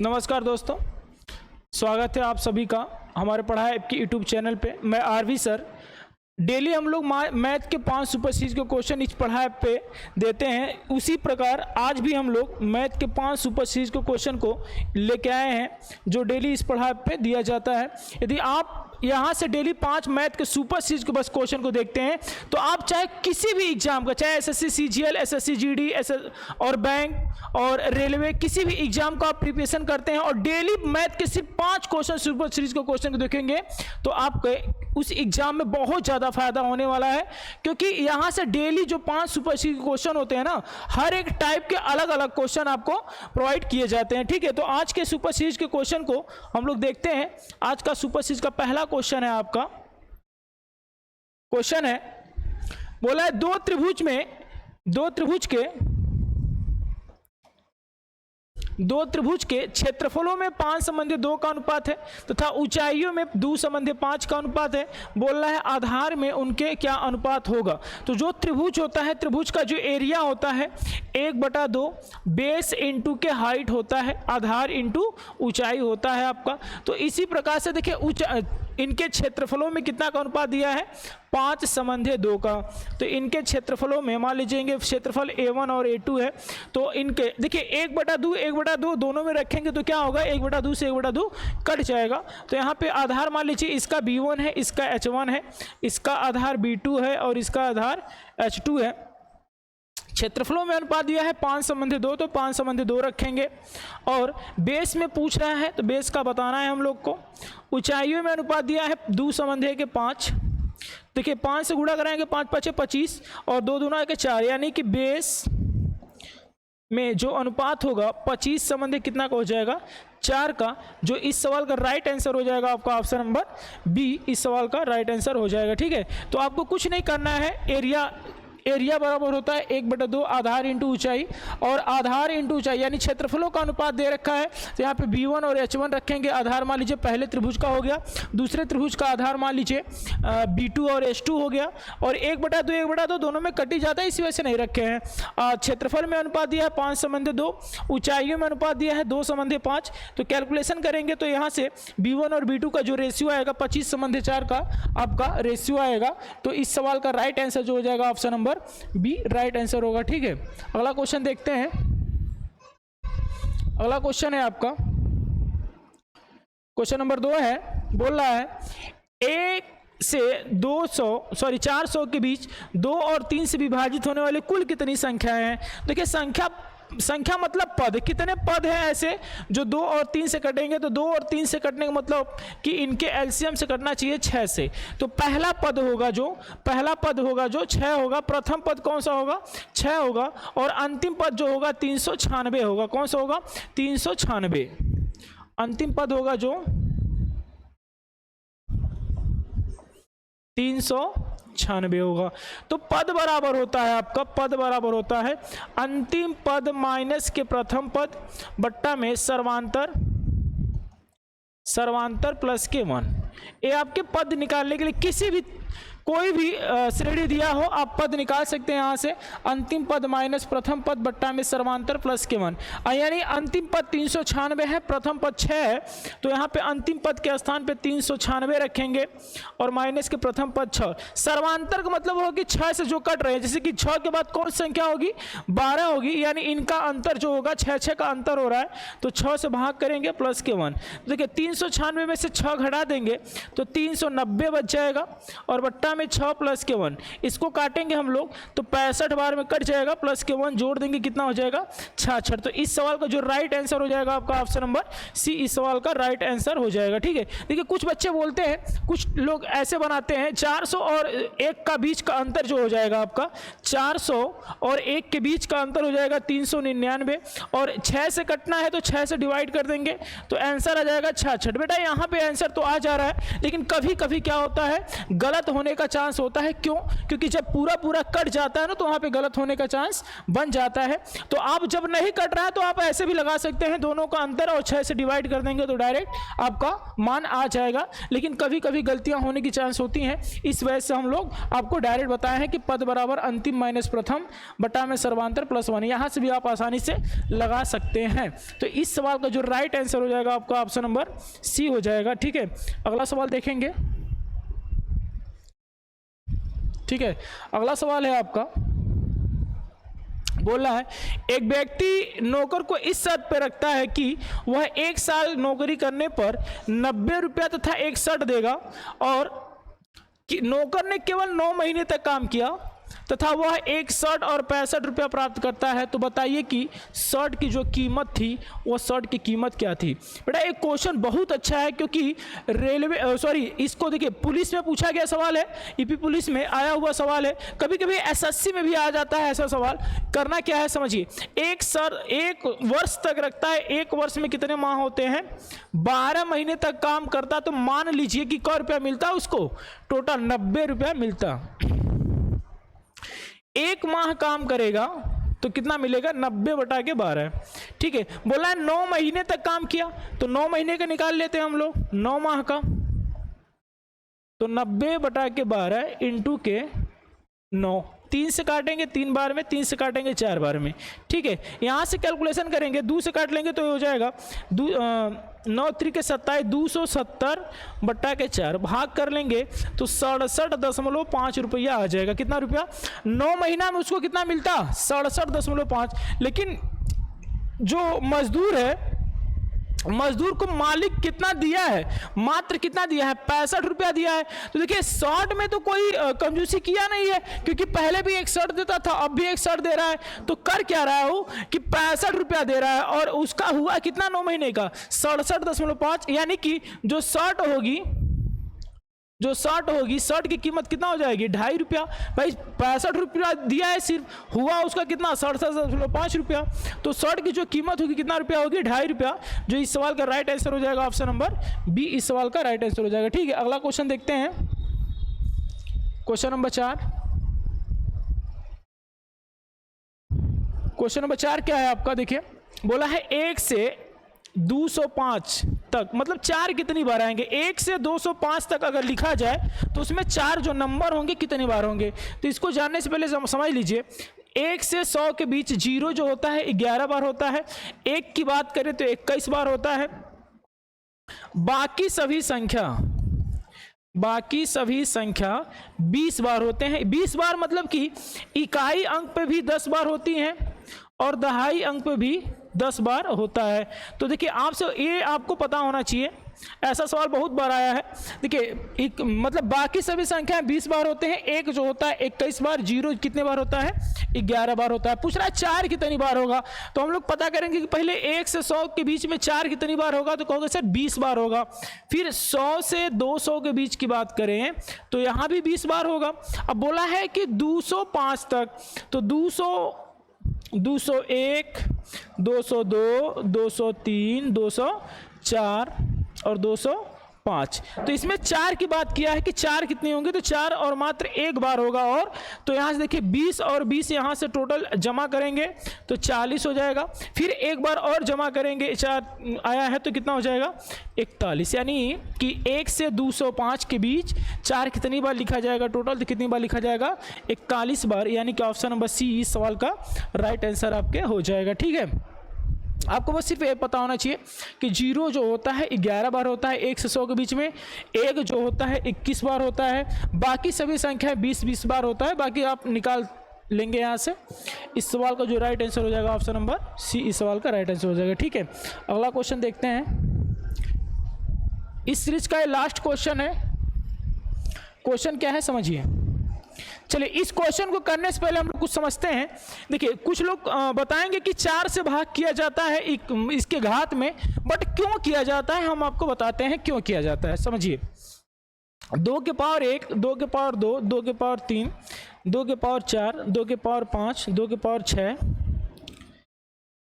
नमस्कार दोस्तों, स्वागत है आप सभी का हमारे पढ़ाई ऐप की यूट्यूब चैनल पे। मैं आरवी सर। डेली हम लोग मैथ के 5 सुपर सीरीज के क्वेश्चन इस पढ़ाई ऐप पे देते हैं। उसी प्रकार आज भी हम लोग मैथ के 5 सुपर सीरीज के क्वेश्चन को लेके आए हैं जो डेली इस पढ़ाई ऐप पे दिया जाता है। यदि आप यहाँ से डेली 5 मैथ के सुपर सीरीज के बस क्वेश्चन को देखते हैं तो आप चाहे किसी भी एग्जाम का, चाहे एसएससी सीजीएल, एसएससी जीडी, और बैंक और रेलवे, किसी भी एग्जाम का आप प्रिपरेशन करते हैं और डेली मैथ के सिर्फ 5 क्वेश्चन सुपर सीरीज के क्वेश्चन को देखेंगे तो आपके उस एग्जाम में बहुत ज़्यादा फायदा होने वाला है। क्योंकि यहाँ से डेली जो 5 सुपर सीरीज क्वेश्चन होते हैं ना, हर एक टाइप के अलग अलग क्वेश्चन आपको प्रोवाइड किए जाते हैं। ठीक है, तो आज के सुपर सीरीज के क्वेश्चन को हम लोग देखते हैं। आज का सुपर सीरीज का पहला क्वेश्चन है आपका, क्वेश्चन है, बोला है दो त्रिभुज के क्षेत्रफलों में 5:2 का अनुपात है तथा ऊंचाइयों में 2:5 का अनुपात है। बोल रहा है आधार में उनके क्या अनुपात होगा। तो जो त्रिभुज होता है, त्रिभुज का जो एरिया होता है 1/2 बेस इंटू के हाइट होता है, आधार इंटू ऊंचाई होता है आपका। तो इसी प्रकार से देखिए इनके क्षेत्रफलों में कितना का अनुपात दिया है, 5:2 का। तो इनके क्षेत्रफलों में मान लीजिए क्षेत्रफल A1 और A2 है, तो इनके देखिए 1/2 दोनों में रखेंगे तो क्या होगा, 1/2 से 1/2 कट जाएगा। तो यहाँ पे आधार मान लीजिए इसका B1 है, इसका H1 है, इसका आधार B2 है और इसका आधार H2 है। क्षेत्रफलों में अनुपात दिया है 5:2, तो 5:2 रखेंगे। और बेस में पूछ रहा है तो बेस का बताना है हम लोग को। ऊंचाइयों में अनुपात दिया है 2:5। देखिए 5 से गुणा कराएंगे, 5×5 = 25 और 2 दूना के 4, यानी कि बेस में जो अनुपात होगा 25 कितना का हो जाएगा, 4 का। जो इस सवाल का राइट आंसर हो जाएगा आपका ऑप्शन नंबर बी, इस सवाल का राइट आंसर हो जाएगा। ठीक है, तो आपको कुछ नहीं करना है, एरिया बराबर होता है 1/2 आधार इंटू ऊंचाई, और आधार इंटू ऊंचाई यानी क्षेत्रफलों का अनुपात दे रखा है। तो यहाँ पे B1 और H1 रखेंगे। आधार मान लीजिए पहले त्रिभुज का हो गया, दूसरे त्रिभुज का आधार मान लीजिए B2 और H2 हो गया, और 1/2 दोनों में कट ही जाता है, इसी वजह से नहीं रखे हैं। क्षेत्रफल में अनुपात दिया है 5:2, ऊंचाइयों में अनुपात दिया है 2:5। तो कैलकुलेशन करेंगे तो यहाँ से B1 और B2 का जो रेशियो आएगा 25:4 का आपका रेशियो आएगा। तो इस सवाल का राइट आंसर जो हो जाएगा option number B right answer होगा। ठीक है, अगला क्वेश्चन देखते हैं। अगला क्वेश्चन है आपका क्वेश्चन नंबर 2 है। बोल रहा है 1 से 400 के बीच 2 और 3 से विभाजित होने वाली कुल कितनी संख्याएं हैं। देखिए संख्या मतलब पद, कितने पद हैं ऐसे जो 2 और 3 से कटेंगे। तो 2 और 3 से कटने का मतलब कि इनके एलसीएम से कटना चाहिए 6 से। तो पहला पद होगा जो 6 होगा। प्रथम पद कौन सा होगा, 6 होगा, और अंतिम पद जो होगा 396 होगा। कौन सा होगा, 396 अंतिम पद होगा जो 396 होगा। तो पद बराबर होता है आपका, पद बराबर होता है अंतिम पद माइनस के प्रथम पद बट्टा में सर्वांतर प्लस के 1। ये आपके पद निकालने के लिए कोई भी श्रेणी दिया हो आप पद निकाल सकते हैं। यहाँ से अंतिम पद माइनस प्रथम पद बट्टा में सर्वांतर प्लस के 1, यानी अंतिम पद 396 है, प्रथम पद 6 है, तो यहाँ पे अंतिम पद के स्थान पे 396 रखेंगे और माइनस के प्रथम पद 6। सर्वांतर का मतलब होगा कि 6 से जो कट रहे हैं, जैसे कि 6 के बाद कौन सी संख्या होगी, 12 होगी, यानी इनका अंतर जो होगा 6 का अंतर हो रहा है, तो 6 से भाग करेंगे प्लस के 1। देखिए 396 में से 6 घटा देंगे तो 390 बच जाएगा, और बट्टा में 6 प्लस के 1, इसको काटेंगे हम लोग तो 65 बार में कट जाएगा, प्लस के 1 जोड़ देंगे कितना हो जाएगा, 66। तो इस सवाल का जो राइट आंसर हो जाएगा आपका ऑप्शन नंबर सी, इस सवाल का राइट आंसर हो जाएगा। ठीक है, देखिए कुछ बच्चे बोलते हैं, कुछ लोग ऐसे बनाते हैं 400 और 1 का बीच का अंतर जो हो जाएगा आपका 400 और 1 के बीच का अंतर हो जाएगा 399, और 6 से कटना है तो 6 से डिवाइड कर देंगे तो आंसर आ जाएगा 66। बेटा यहाँ पे आंसर तो आ जा रहा है, लेकिन कभी कभी क्या होता है गलत होने का चांस होता है। क्यों? क्योंकि जब पूरा पूरा कट जाता है ना तो वहाँ पे गलत होने का चांस बन जाता है। तो आप जब नहीं कट रहा है तो आप ऐसे भी लगा सकते हैं, दोनों का अंतर और 6 से डिवाइड कर देंगे तो डायरेक्ट आपका मान आ जाएगा। लेकिन कभी कभी गलतियां होने की चांस होती हैं, इस वजह से हम लोग आपको डायरेक्ट बताए हैं कि पद बराबर अंतिम माइनस प्रथम बटा में सर्वांतर प्लस 1। यहाँ से भी आप आसानी से लगा सकते हैं। तो इस सवाल का जो राइट आंसर हो जाएगा आपका ऑप्शन नंबर सी हो जाएगा। ठीक है, अगला सवाल देखेंगे। ठीक है, अगला सवाल है आपका, बोल रहा है एक व्यक्ति नौकर को इस शर्त पर रखता है कि वह 1 साल नौकरी करने पर 90 रुपया तथा 1 शर्ट देगा, और कि नौकर ने केवल 9 महीने तक काम किया तथा वह 1 शर्ट और 65 रुपया प्राप्त करता है। तो बताइए कि शर्ट की जो कीमत थी वो शर्ट की कीमत क्या थी। बेटा एक क्वेश्चन बहुत अच्छा है, क्योंकि इसको देखिए पुलिस में पूछा गया सवाल है, ईपी पुलिस में आया हुआ सवाल है, कभी कभी एसएससी में भी आ जाता है ऐसा सवाल। करना क्या है समझिए, 1 वर्ष तक रखता है, 1 वर्ष में कितने माह होते हैं, 12 महीने तक काम करता, तो मान लीजिए कि कै रुपया मिलता उसको, टोटल 90 रुपया मिलता। 1 माह काम करेगा तो कितना मिलेगा, 90 बटा के 12। ठीक है, बोला है 9 महीने तक काम किया, तो 9 महीने का निकाल लेते हैं हम लोग, 9 माह का, तो 90 बटा के 12 इंटू के 9, 3 से काटेंगे 3 बार में, 3 से काटेंगे 4 बार में। ठीक है, यहाँ से कैलकुलेशन करेंगे, 2 से काट लेंगे तो हो जाएगा 9 त्रिक 27, 270 बट्टा के 4 भाग कर लेंगे तो 67.5 रुपया आ जाएगा। कितना रुपया, 9 महीना में उसको कितना मिलता, 67.5। लेकिन जो मजदूर है, मजदूर को मालिक कितना दिया है, मात्र कितना दिया है, 65 रुपया दिया है। तो देखिए शर्ट में तो कोई कंजूसी किया नहीं है, क्योंकि पहले भी 1 शर्ट देता था, अब भी 1 शर्ट दे रहा है। तो कर क्या रहा है वो कि 65 रुपया दे रहा है, और उसका हुआ कितना 9 महीने का 67.5, यानी कि जो शर्ट होगी, शर्ट की कीमत कितना हो जाएगी, 2.5 रुपया। भाई 65 रुपया दिया है सिर्फ, हुआ उसका कितना 67.5 रुपया। तो शर्ट की जो कीमत होगी कितना रुपया होगी, 2.5 रुपया, जो इस सवाल का राइट आंसर हो जाएगा ऑप्शन नंबर बी, इस सवाल का राइट आंसर हो जाएगा। ठीक है, अगला क्वेश्चन देखते हैं, क्वेश्चन नंबर 4। क्वेश्चन नंबर 4 क्या है आपका, देखिए बोला है 1 से 205 तक, मतलब 4 कितनी बार आएंगे, 1 से 205 तक अगर लिखा जाए तो उसमें 4 जो नंबर होंगे कितनी बार होंगे। तो इसको जानने से पहले समझ लीजिए, 1 से 100 के बीच 0 जो होता है 11 बार होता है, 1 की बात करें तो 21 बार होता है, बाकी सभी संख्या 20 बार होते हैं। 20 बार मतलब कि इकाई अंक पे भी 10 बार होती हैं और दहाई अंक पे भी 10 बार होता है। तो देखिए आपसे ये आपको पता होना चाहिए, ऐसा सवाल बहुत बार आया है। देखिए मतलब बाकी सभी संख्याएं 20 बार होते हैं, 1 जो होता है 21 बार, 0 कितने बार होता है, 11 बार होता है। पूछ रहा है 4 कितनी बार होगा, तो हम लोग पता करेंगे कि पहले 1 से 100 के बीच में 4 कितनी बार होगा, तो कहोगे सर 20 बार होगा। फिर 100 से 200 के बीच की बात करें तो यहाँ भी 20 बार होगा। अब बोला है कि 205 तक, तो 201, 202, 203, 204 और 205। तो इसमें 4 की बात किया है कि 4 कितनी होंगे, तो 4 और मात्र 1 बार होगा। और तो यहाँ से देखिए 20 और 20 यहाँ से टोटल जमा करेंगे तो 40 हो जाएगा। फिर 1 बार और जमा करेंगे, 4 आया है तो कितना हो जाएगा 41। यानी कि 1 से 205 के बीच 4 कितनी बार लिखा जाएगा टोटल, तो कितनी बार लिखा जाएगा 41 बार। यानी कि ऑप्शन नंबर सी इस सवाल का राइट आंसर आपके हो जाएगा। ठीक है, आपको बस सिर्फ ये पता होना चाहिए कि 0 जो होता है 11 बार होता है 1 से 100 के बीच में, 1 जो होता है 21 बार होता है, बाकी सभी संख्याएं 20-20 बार होता है। बाकी आप निकाल लेंगे यहाँ से। इस सवाल का जो राइट आंसर हो जाएगा ऑप्शन नंबर सी, इस सवाल का राइट आंसर हो जाएगा। ठीक है, अगला क्वेश्चन देखते हैं। इस सीरीज का ये लास्ट क्वेश्चन है। क्वेश्चन क्या है समझिए। चलिए इस क्वेश्चन को करने से पहले हम लोग कुछ समझते हैं। देखिए कुछ लोग बताएंगे कि 4 से भाग किया जाता है इसके घात में, बट क्यों किया जाता है हम आपको बताते हैं क्यों किया जाता है। समझिए 2 के पावर 1, 2 के पावर 2, 2 के पावर 3, 2 के पावर 4, 2 के पावर 5, 2 के पावर 6,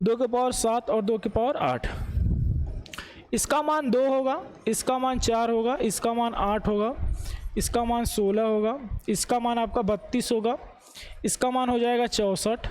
2 के पावर 7 और 2 के पावर 8। इसका मान 2 होगा, इसका मान 4 होगा, इसका मान 8 होगा, इसका मान 16 होगा, इसका मान आपका 32 होगा, इसका मान हो जाएगा 64,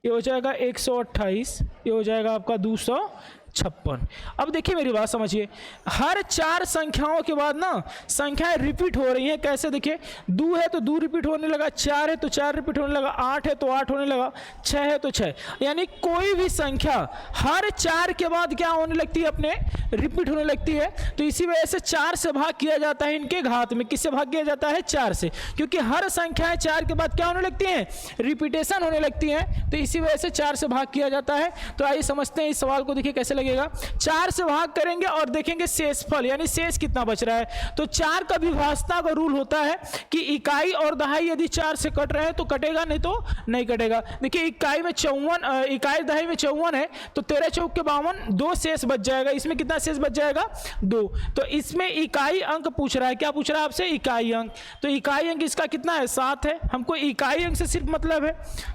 ये हो जाएगा 128, ये हो जाएगा आपका 256। अब देखिए मेरी बात समझिए, हर 4 संख्याओं के बाद ना संख्याएं रिपीट हो रही हैं। कैसे? देखिए 2 है तो 2 रिपीट होने लगा, 4 है तो 4 रिपीट होने लगा, 8 है तो 8 होने लगा, 6 है तो 6। यानी कोई भी संख्या हर 4 के बाद क्या होने लगती है? अपने रिपीट होने लगती है। तो इसी वजह से 4 से भाग किया जाता है इनके घात में। किससे भाग किया जाता है? 4 से, क्योंकि हर संख्याएं 4 के बाद क्या होने लगती हैं? रिपीटेशन होने लगती हैं। तो इसी वजह से 4 से भाग किया जाता है। तो आइए समझते हैं इस सवाल को। देखिए कैसे लगेगा। 4 से भाग करेंगे और देखेंगे शेषफल, यानी शेष कितना बच रहा है। तो 4 का विभाज्यता का रूल होता है कि इकाई और दहाई यदि 4 से कट रहे हैं तो कटेगा, नहीं तो नहीं कटेगा। देखिए इकाई में 54, इकाई दहाई में 54 है, तो 13 चौक के 52, 2 शेष बच जाएगा। इसमें कितना शेष बच जाएगा? 2। तो इसमें इकाई अंक पूछ रहा है। क्या पूछ रहा है आपसे? इकाई अंक। तो इकाई अंक इसका कितना है? 7 है। हमको इकाई अंक से सिर्फ मतलब है,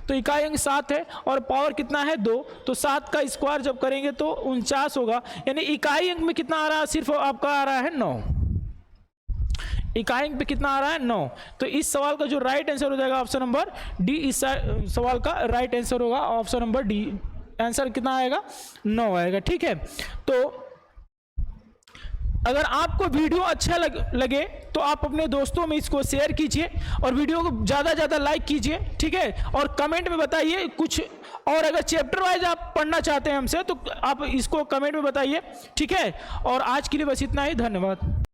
तो इकाई अंक 7 है और पावर कितना है? 2। तो 7 का स्क्वायर जब करेंगे तो 49 होगा। यानी इकाई अंक में कितना आ रहा है? सिर्फ आपका आ रहा है 9। इकाई अंक पे कितना आ रहा है? 9। तो इस सवाल का जो राइट आंसर हो जाएगा ऑप्शन नंबर डी। इस सवाल का राइट आंसर होगा ऑप्शन नंबर डी। आंसर कितना आएगा? 9 आएगा। ठीक है। तो अगर आपको वीडियो अच्छा लगे तो आप अपने दोस्तों में इसको शेयर कीजिए और वीडियो को ज़्यादा ज़्यादा लाइक कीजिए। ठीक है। और कमेंट में बताइए कुछ, और अगर चैप्टर वाइज आप पढ़ना चाहते हैं हमसे तो आप इसको कमेंट में बताइए। ठीक है। और आज के लिए बस इतना ही। धन्यवाद।